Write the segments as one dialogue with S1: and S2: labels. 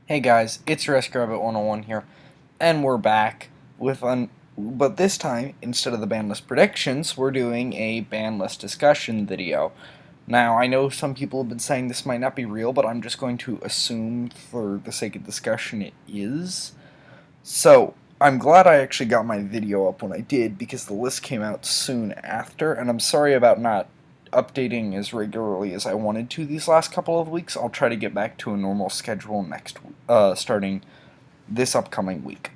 S1: Hey guys, it's RescRabbit101 here, and we're back with but this time, instead of the ban list predictions, we're doing a ban list discussion video. Now, I know some people have been saying this might not be real, but I'm just going to assume for the sake of discussion it is. So, I'm glad I actually got my video up when I did, because the list came out soon after, and I'm sorry about not updating as regularly as I wanted to these last couple of weeks. I'll try to get back to a normal schedule starting this upcoming week.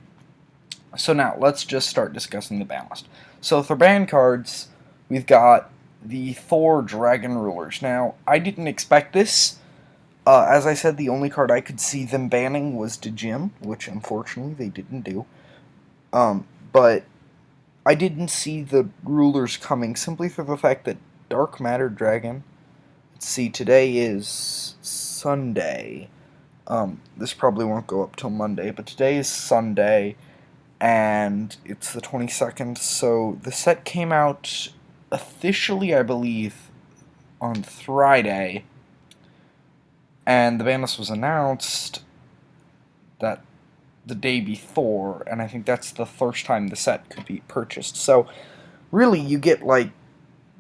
S1: So now, let's just start discussing the ban list. So for ban cards, we've got the Thor Dragon Rulers. Now, I didn't expect this. As I said, the only card I could see them banning was Djinn, which unfortunately they didn't do. But I didn't see the rulers coming simply for the fact that Dark Matter Dragon. Let's see, today is Sunday. This probably won't go up till Monday, but today is Sunday, and it's the 22nd, so the set came out officially, I believe, on Friday, and the ban list was announced that the day before, and I think that's the first time the set could be purchased. So, really, you get, like,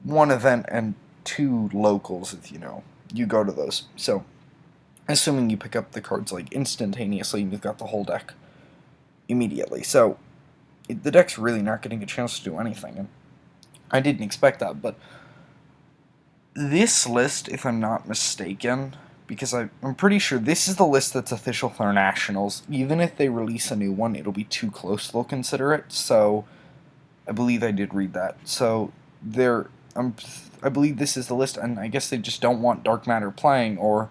S1: one event and two locals if, you go to those. So, assuming you pick up the cards, like, instantaneously, and you've got the whole deck immediately. So, the deck's really not getting a chance to do anything, and I didn't expect that, but this list, if I'm not mistaken, because I'm pretty sure this is the list that's official for Nationals. Even if they release a new one, it'll be too close, they'll consider it, so I believe I did read that. So, I believe this is the list, and I guess they just don't want Dark Matter playing, or,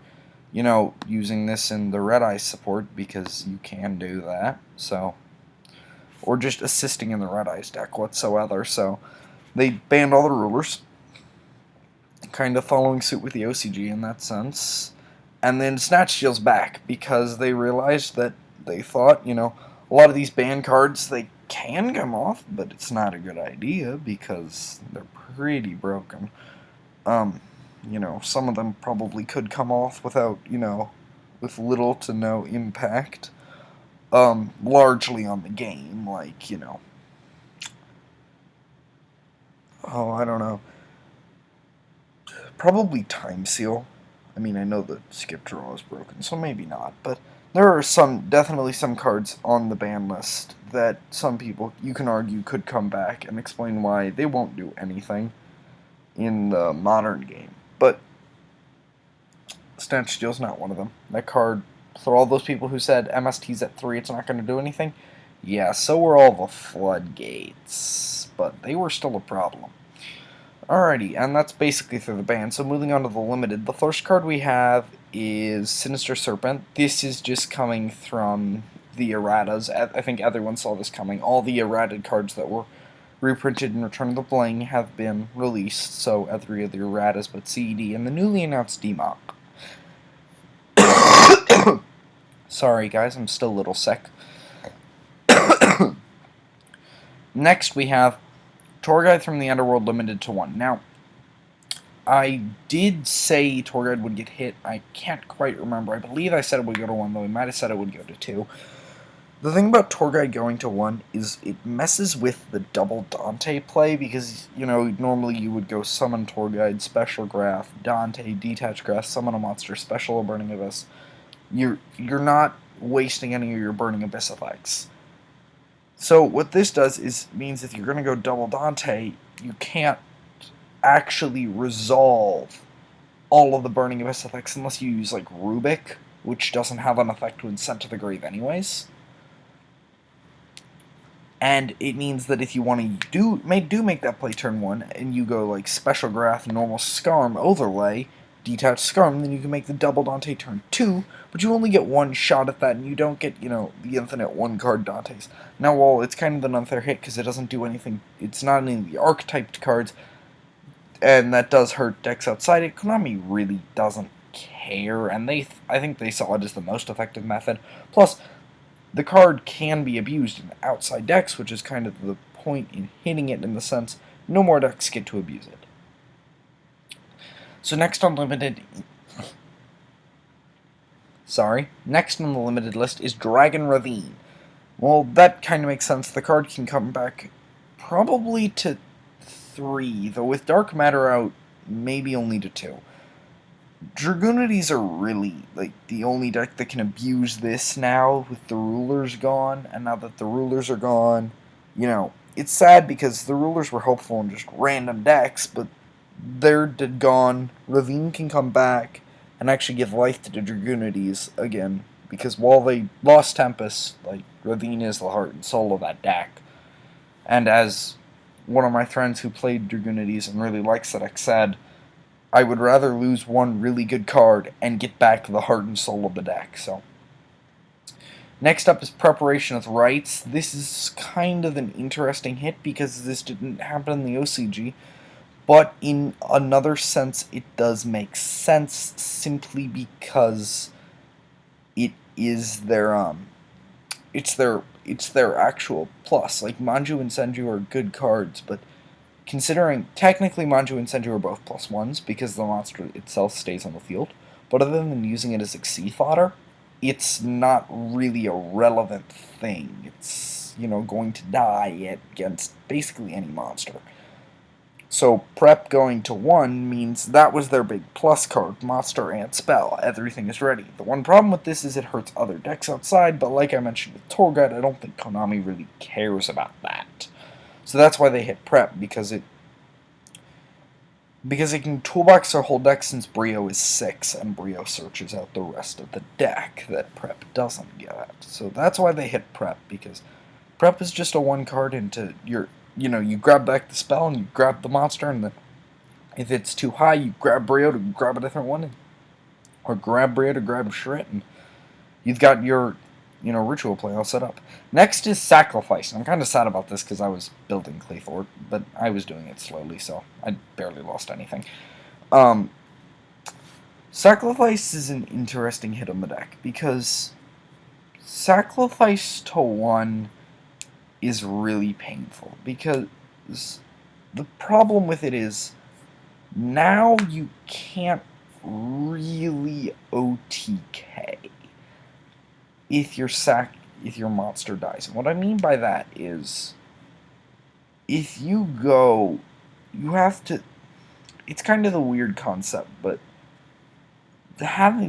S1: using this in the Red Eye support, because you can do that, so, or just assisting in the Red Eyes deck whatsoever, so they banned all the rulers, kind of following suit with the OCG in that sense, and then Snatch Steel's back, because they realized that they thought, a lot of these ban cards, they can come off, but it's not a good idea, because they're pretty broken. Some of them probably could come off without, with little to no impact, largely on the game, like, oh, I don't know, probably Time Seal. I mean, I know the skip draw is broken, so maybe not, but there are definitely some cards on the ban list that some people, you can argue, could come back and explain why they won't do anything in the modern game. But Snatch Steel's not one of them. That card, for all those people who said MST's at 3, it's not going to do anything, yeah, so were all the floodgates, but they were still a problem. Alrighty, and that's basically through the ban. So moving on to the limited, the first card we have is Sinister Serpent. This is just coming from the erratas. I think everyone saw this coming. All the errated cards that were reprinted in Return of the Bling have been released, so every of the erratas but CED, and the newly announced DMOC. Sorry guys, I'm still a little sick. Next we have Tour Guide from the Underworld limited to 1. Now, I did say Tour Guide would get hit. I can't quite remember. I believe I said it would go to 1, though we might have said it would go to 2. The thing about Tour Guide going to 1 is it messes with the double Dante play, because, normally you would go Summon Tour Guide, Special Graph, Dante, Detach Graph, Summon a Monster, Special Burning Abyss. You're not wasting any of your Burning Abyss effects. So what this does means if you're going to go double Dante, you can't actually resolve all of the Burning Abyss effects unless you use, like, Rubik, which doesn't have an effect when sent to the grave anyways. And it means that if you want to make that play turn 1, and you go, like, Special Graph, Normal Scarm, Overlay, Detach Scarm, then you can make the double Dante turn 2, but you only get one shot at that, and you don't get, the infinite one-card Dantes. Now, while it's kind of an unfair hit, because it doesn't do anything, it's not any of the archetyped cards, and that does hurt decks outside it, Konami really doesn't care, and I think they saw it as the most effective method. Plus, the card can be abused in outside decks, which is kind of the point in hitting it, in the sense no more decks get to abuse it. So next on limited, Sorry. Next on the limited list is Dragon Ravine. Well, that kind of makes sense. The card can come back probably to 3, though with Dark Matter out, maybe only to 2. Dragoonities are really, like, the only deck that can abuse this now with the rulers gone, and now that the rulers are gone, it's sad because the rulers were helpful in just random decks, but they're gone. Ravine can come back and actually give life to the Dragoonities again, because while they lost Tempest, like, Ravine is the heart and soul of that deck. And as one of my friends who played Dragoonities and really likes that deck said, I would rather lose one really good card and get back the heart and soul of the deck. So, next up is Preparation with Rites. This is kind of an interesting hit because this didn't happen in the OCG, but in another sense, it does make sense simply because it is it's their actual plus. Like, Manju and Senju are good cards, but considering technically Manju and Senju are both +1s because the monster itself stays on the field, but other than using it as a Sea fodder, it's not really a relevant thing. It's, going to die against basically any monster. So prep going to 1 means that was their big plus card, monster and spell, everything is ready. The one problem with this is it hurts other decks outside, but like I mentioned with Torghut, I don't think Konami really cares about that. So that's why they hit prep, because it can toolbox their whole deck since Brio is 6, and Brio searches out the rest of the deck that prep doesn't get. So that's why they hit prep, because prep is just a 1 card into your, you grab back the spell and you grab the monster, and then if it's too high, you grab Brio to grab a different one, or grab Brio to grab Shrit, and you've got your ritual play all set up. Next is Sacrifice. I'm kind of sad about this because I was building Claythor, but I was doing it slowly, so I barely lost anything. Sacrifice is an interesting hit on the deck because Sacrifice to 1 is really painful because the problem with it is now you can't really OTK if your monster dies. And what I mean by that is, if you have to. It's kind of a weird concept, but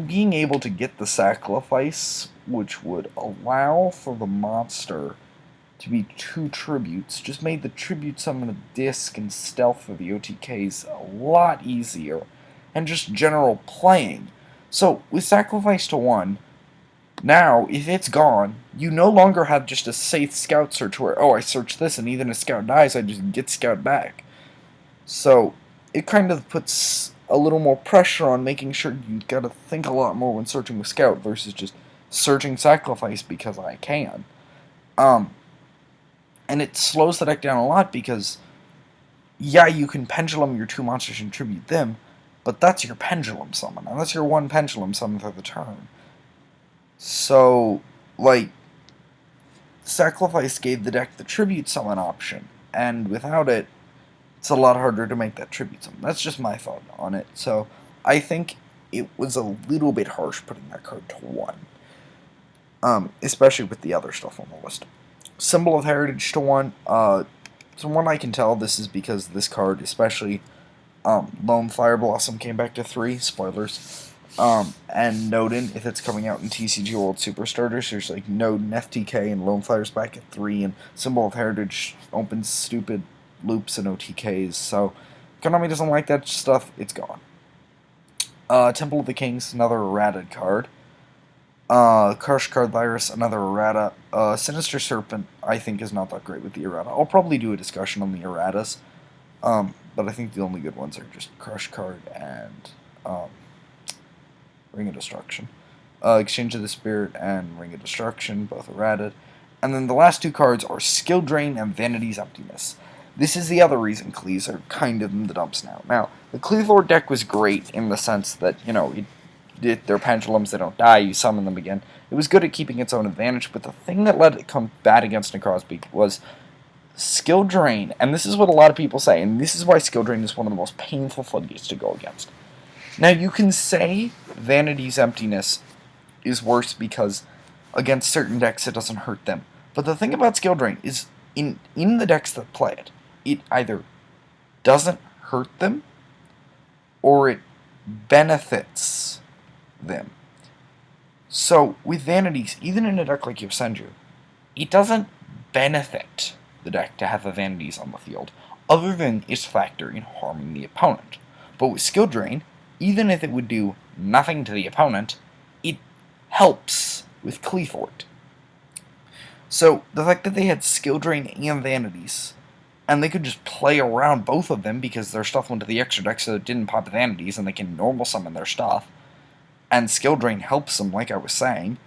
S1: being able to get the Sacrifice, which would allow for the monster to be 2 tributes, just made the tribute summon a disc and stealth for the OTKs a lot easier, and just general playing. So with Sacrifice to 1. Now, if it's gone, you no longer have just a safe scout search where, I search this and even if a scout dies, I just get scout back. So, it kind of puts a little more pressure on making sure you gotta think a lot more when searching with scout versus just searching Sacrifice because I can. And it slows the deck down a lot because, yeah, you can pendulum your 2 monsters and tribute them, but that's your pendulum summon, and that's your 1 pendulum summon for the turn. So, Sacrifice gave the deck the tribute summon option, and without it, it's a lot harder to make that tribute summon. That's just my thought on it. So, I think it was a little bit harsh putting that card to 1, especially with the other stuff on the list. Symbol of Heritage to 1, from what I can tell, this is because this card, especially Lone Fire Blossom, came back to 3, spoilers. And Nodin, if it's coming out in TCG World Superstarters, there's Nodin, FTK, and Lone Fire's back at 3, and Symbol of Heritage opens stupid loops and OTKs, so Konami doesn't like that stuff, it's gone. Temple of the Kings, another errata card. Karsh Card Virus, another errata. Sinister Serpent, I think, is not that great with the errata. I'll probably do a discussion on the erratas, but I think the only good ones are just Crush Card and Ring of Destruction. Exchange of the Spirit and Ring of Destruction, both errated. And then the last 2 cards are Skill Drain and Vanity's Emptiness. This is the other reason Clees are kind of in the dumps now. Now, the Cleethor deck was great in the sense that, they're pendulums, they don't die, you summon them again. It was good at keeping its own advantage, but the thing that let it come bad against Necrospeak was Skill Drain. And this is what a lot of people say, and this is why Skill Drain is one of the most painful floodgates to go against. Now, you can say Vanity's Emptiness is worse because against certain decks it doesn't hurt them. But the thing about Skill Drain is in the decks that play it, it either doesn't hurt them or it benefits them. So with Vanities, even in a deck like Yosenju, it doesn't benefit the deck to have the Vanities on the field, other than its factor in harming the opponent. But with Skill Drain, even if it would do nothing to the opponent, it helps with Cleafort. So the fact that they had Skill Drain and Vanities, and they could just play around both of them because their stuff went to the extra deck so it didn't pop Vanities, and they can normal summon their stuff, and Skill Drain helps them, like I was saying,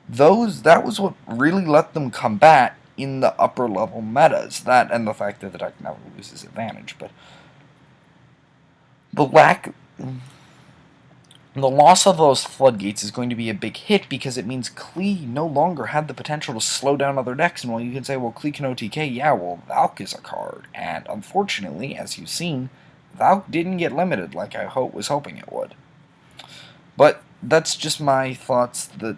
S1: that was what really let them combat in the upper level metas. That and the fact that the deck never loses advantage. But the loss of those floodgates is going to be a big hit because it means Klee no longer had the potential to slow down other decks. And while you can say, well, Klee can OTK, yeah, well, Valk is a card. And unfortunately, as you've seen, Valk didn't get limited like I was hoping it would. But that's just my thoughts. That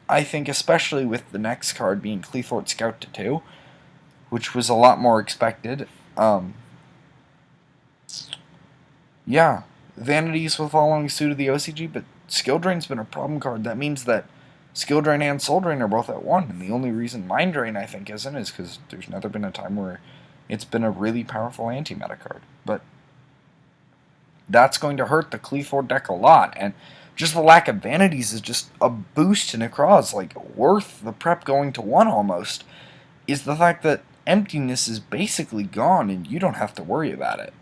S1: I think, especially with the next card being Cleafort Scout to 2, which was a lot more expected. Yeah, Vanities with following suit of the OCG, but Skill Drain's been a problem card. That means that Skill Drain and Soul Drain are both at 1, and the only reason Mind Drain, I think, isn't is because there's never been a time where it's been a really powerful anti-meta card. But that's going to hurt the Cleafort deck a lot, and just the lack of Vanities is just a boost to Necroz, like worth the prep going to 1 almost, is the fact that Emptiness is basically gone and you don't have to worry about it.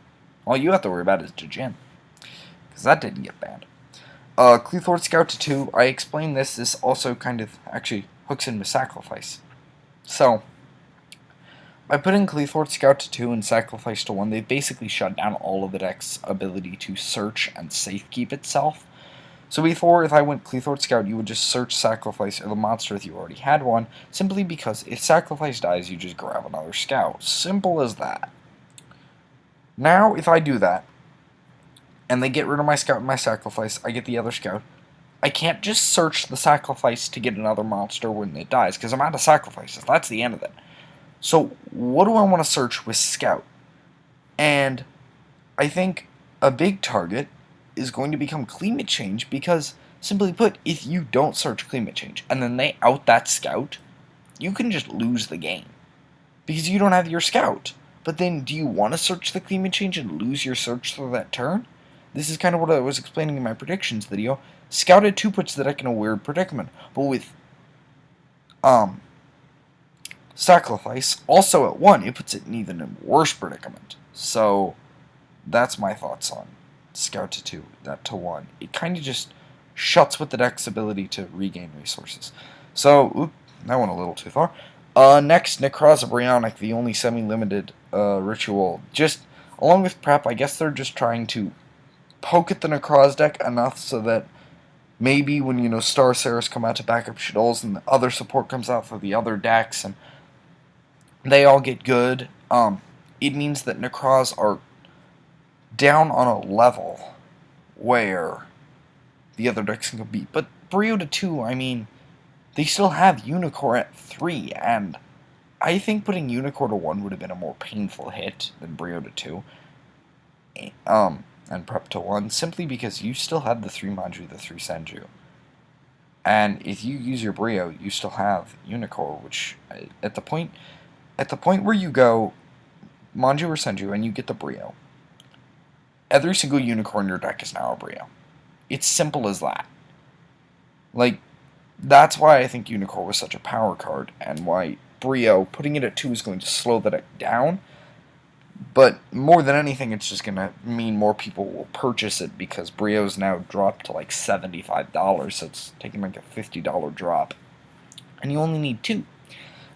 S1: All you have to worry about is Jin, because that didn't get banned. Cleafort Scout to 2, I explained this also kind of actually hooks in with Sacrifice. So, by putting Cleafort Scout to 2 and Sacrifice to 1, they basically shut down all of the deck's ability to search and safekeep itself. So before, if I went Cleafort Scout, you would just search Sacrifice or the monster if you already had one, simply because if Sacrifice dies, you just grab another Scout. Simple as that. Now, if I do that, and they get rid of my Scout and my Sacrifice, I get the other Scout, I can't just search the Sacrifice to get another monster when it dies, because I'm out of Sacrifices. That's the end of it. So, what do I want to search with Scout? And I think a big target is going to become Climate Change, because, simply put, if you don't search Climate Change, and then they out that Scout, you can just lose the game. Because you don't have your Scout. But then, do you want to search the Climate Change and lose your search for that turn? This is kind of what I was explaining in my predictions video. Scout at 2 puts the deck in a weird predicament. But with Sacrifice, also at 1, it puts it in even a worse predicament. So, that's my thoughts on Scout to 2, that to 1. It kind of just shuts with the deck's ability to regain resources. So, that went a little too far. Next, Necroz Embryonic, the only semi-limited ritual. Just, along with prep, I guess they're just trying to poke at the Necroz deck enough so that maybe when, Star Saris come out to back up Shadows and the other support comes out for the other decks and they all get good, it means that Necroz are down on a level where the other decks can compete. But Brio to 2, I mean, they still have Unicorn at 3, and I think putting Unicorn to 1 would have been a more painful hit than Brio to 2. And Prep to 1, simply because you still have the 3 Manju, the 3 Senju. And if you use your Brio, you still have Unicorn, which at the point where you go Manju or Senju and you get the Brio, every single Unicorn in your deck is now a Brio. It's simple as that. Like, that's why I think Unicorn was such a power card, and why Brio, putting it at 2 is going to slow the deck down. But more than anything, it's just going to mean more people will purchase it, because Brio's now dropped to like $75, so it's taking like a $50 drop. And you only need 2.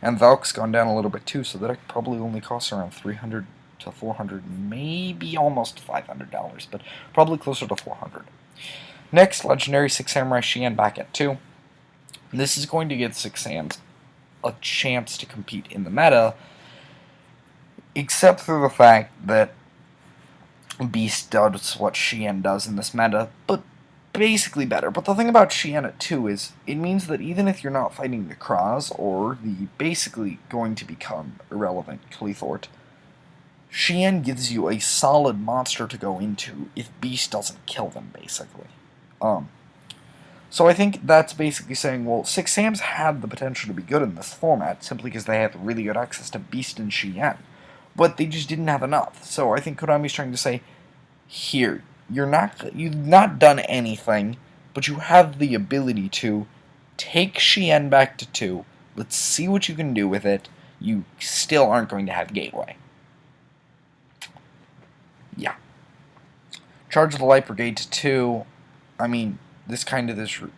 S1: And Valk's gone down a little bit too, so that deck probably only costs around $300 to $400, maybe almost $500, but probably closer to $400. Next, Legendary 6 Samurai Xian back at 2. This is going to give 6 Sams a chance to compete in the meta, except for the fact that Beast does what Xian does in this meta, but basically better. But the thing about Xian at 2 is it means that even if you're not fighting the Kraz or the basically going to become irrelevant Cleethort, Xian gives you a solid monster to go into if Beast doesn't kill them, basically. So I think that's basically saying, well, Six Sams had the potential to be good in this format simply because they had really good access to Beast and Xian, but they just didn't have enough. So I think Konami's trying to say, here, you've not done anything, but you have the ability to take Xian back to 2. Let's see what you can do with it. You still aren't going to have Gateway. Yeah. Charge the Light Brigade to 2. I mean, this,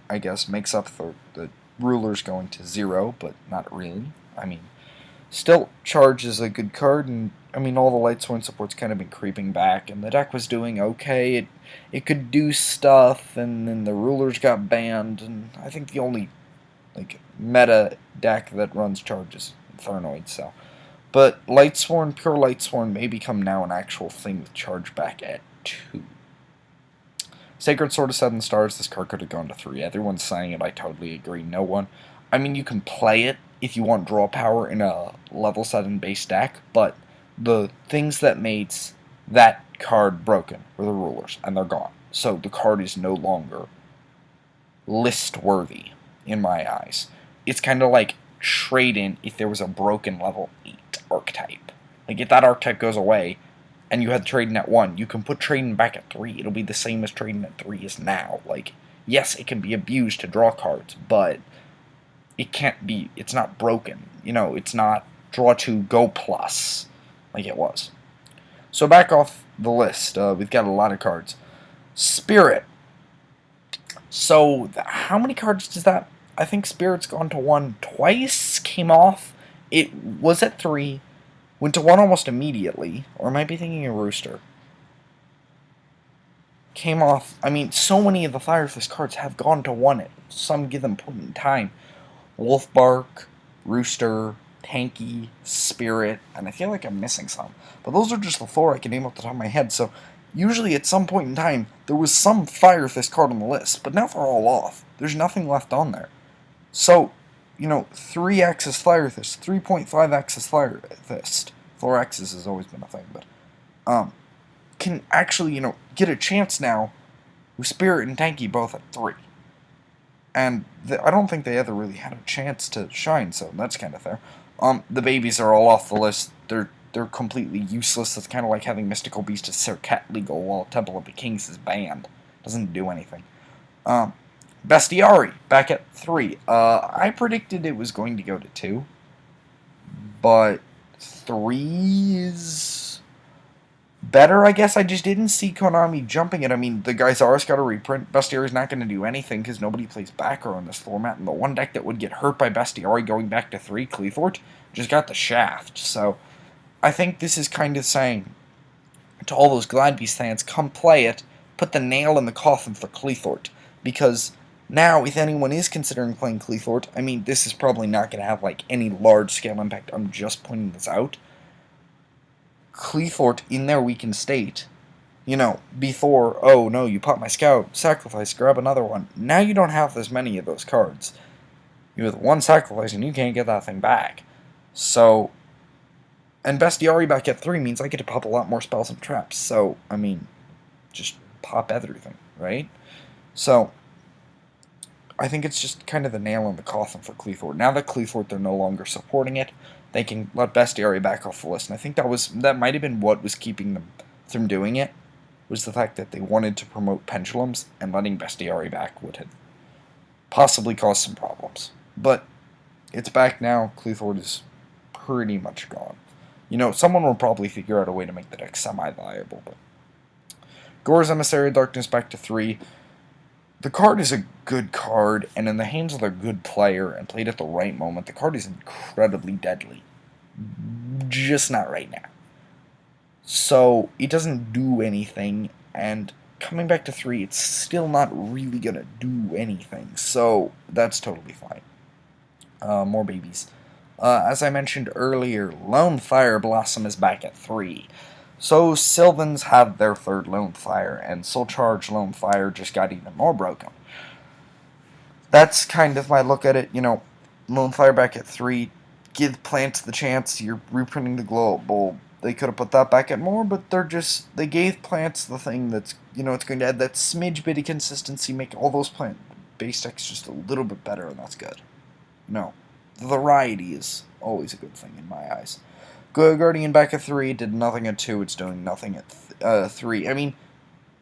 S1: I guess, makes up for the rulers going to 0, but not really. I mean, still, Charge is a good card, and I mean, all the Lightsworn support's kind of been creeping back, and the deck was doing okay. It could do stuff, and then the rulers got banned, and I think the only meta deck that runs Charge is Infernoid. So, but Lightsworn, pure Lightsworn, may become now an actual thing with Charge back at 2. Sacred Sword of 7 Stars, this card could have gone to 3. Everyone's saying it, I totally agree. No one. I mean, you can play it if you want draw power in a level 7 base deck, but the things that made that card broken were the rulers, and they're gone. So the card is no longer list-worthy, in my eyes. It's kind of like trade-in if there was a broken level 8 archetype. Like, if that archetype goes away, and you had Trading at 1, you can put Trading back at 3. It'll be the same as Trading at 3 is now. Like, yes, it can be abused to draw cards, but it can't be, it's not broken. You know, it's not draw 2, go plus, like it was. So back off the list, we've got a lot of cards. Spirit. So, how many cards does that? I think Spirit's gone to 1 twice, came off. It was at 3. Went to 1 almost immediately, or am I be thinking of Rooster? Came off, I mean, so many of the Fire Fist cards have gone to 1 at some given point in time. Wolfbark, Rooster, Tanky, Spirit, and I feel like I'm missing some. But those are just the 4 I can name off the top of my head, so usually at some point in time, there was some Fire Fist card on the list, but now they're all off. There's nothing left on there. So, 3-axis Fire Fist, 3.5-axis Fire Fist, 4-axis has always been a thing, but, can actually, get a chance now with Spirit and Tanky both at 3. And I don't think they ever really had a chance to shine, so that's kind of fair. The babies are all off the list. They're completely useless. It's kind of like having Mystical Beast as Serket legal while Temple of the Kings is banned. Doesn't do anything. Bestiari, back at 3. I predicted it was going to go to 2, but 3 is better, I guess. I just didn't see Konami jumping it. I mean, the Geysaris got a reprint. Bestiari's not going to do anything because nobody plays backer on this format, and the one deck that would get hurt by Bestiari going back to 3, Cleethort, just got the shaft. So I think this is kind of saying to all those Gladbeast fans, come play it, put the nail in the coffin for Cleethort, because now, if anyone is considering playing Cleethort, I mean, this is probably not going to have, any large-scale impact. I'm just pointing this out. Cleethort, in their weakened state, before, oh, no, you pop my Scout, sacrifice, grab another one. Now you don't have as many of those cards. You have 1 sacrifice, and you can't get that thing back. So, and Bestiari back at 3 means I get to pop a lot more spells and traps. So, I mean, just pop everything, right? So, I think it's just kind of the nail in the coffin for Cleethort. Now that Cleethort, they're no longer supporting it, they can let Bestiari back off the list. And I think that might have been what was keeping them from doing it, was the fact that they wanted to promote Pendulums, and letting Bestiari back would have possibly caused some problems. But it's back now. Cleethort is pretty much gone. Someone will probably figure out a way to make the deck semi-viable, but Gore's Emissary of Darkness back to 3. The card is a good card, and in the hands of a good player, and played at the right moment, the card is incredibly deadly. Just not right now. So, it doesn't do anything, and coming back to 3, it's still not really gonna do anything, so that's totally fine. More babies. As I mentioned earlier, Lone Fire Blossom is back at 3. So Sylvans had their third Lone Fire, and Soul Charge Lone Fire just got even more broken. That's kind of my look at it. Lone Fire back at 3. Give plants the chance. You're reprinting the glow up bulb. They could have put that back at more, but they gave plants the thing that's, it's going to add that smidge bit of consistency, make all those plant base decks just a little bit better, and that's good. The variety is always a good thing in my eyes. Guardian back at 3 did nothing at 2. It's doing nothing at 3. I mean,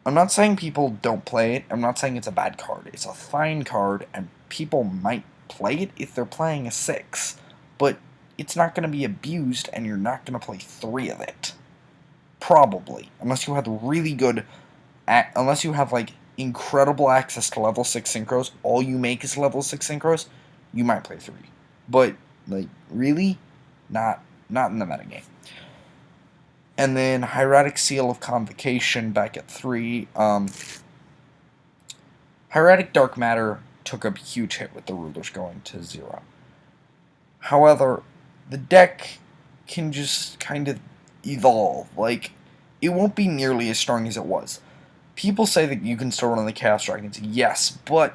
S1: I'm not saying people don't play it. I'm not saying it's a bad card. It's a fine card, and people might play it if they're playing a 6. But it's not going to be abused, and you're not going to play 3 of it. Probably. Unless you have really good... Unless you have, incredible access to level 6 synchros, all you make is level 6 synchros, you might play 3. But, really? Not in the metagame. And then Hieratic Seal of Convocation back at 3. Hieratic Dark Matter took a huge hit with the Rulers going to 0. However, the deck can just kind of evolve. It won't be nearly as strong as it was. People say that you can still run the Chaos Dragons. Yes, but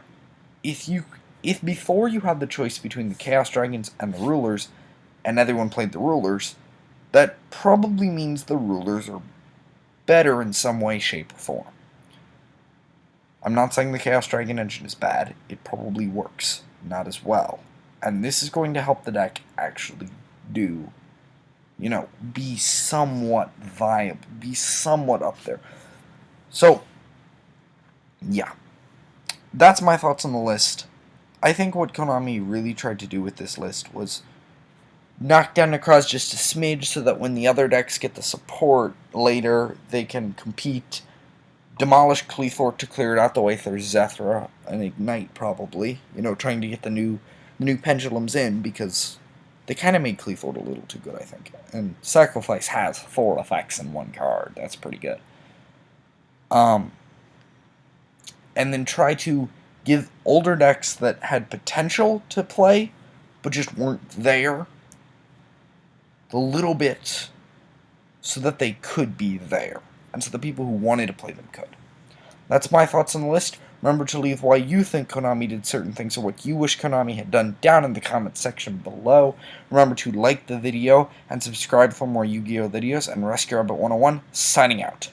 S1: if before you had the choice between the Chaos Dragons and the Rulers, and everyone played the Rulers, that probably means the Rulers are better in some way, shape, or form. I'm not saying the Chaos Dragon engine is bad. It probably works. Not as well. And this is going to help the deck actually be somewhat viable, be somewhat up there. So, yeah. That's my thoughts on the list. I think what Konami really tried to do with this list was knock down Necroz just a smidge so that when the other decks get the support later, they can compete. Demolish Cleethorc to clear it out the way there's Zethra and Ignite, probably. Trying to get the new pendulums in, because they kind of made Cleethorc a little too good, I think. And Sacrifice has 4 effects in 1 card. That's pretty good. And then try to give older decks that had potential to play, but just weren't there, a little bit so that they could be there, and so the people who wanted to play them could. That's my thoughts on the list. Remember to leave why you think Konami did certain things or what you wish Konami had done down in the comments section below. Remember to like the video and subscribe for more Yu-Gi-Oh videos, and Rescue Rabbit 101 signing out.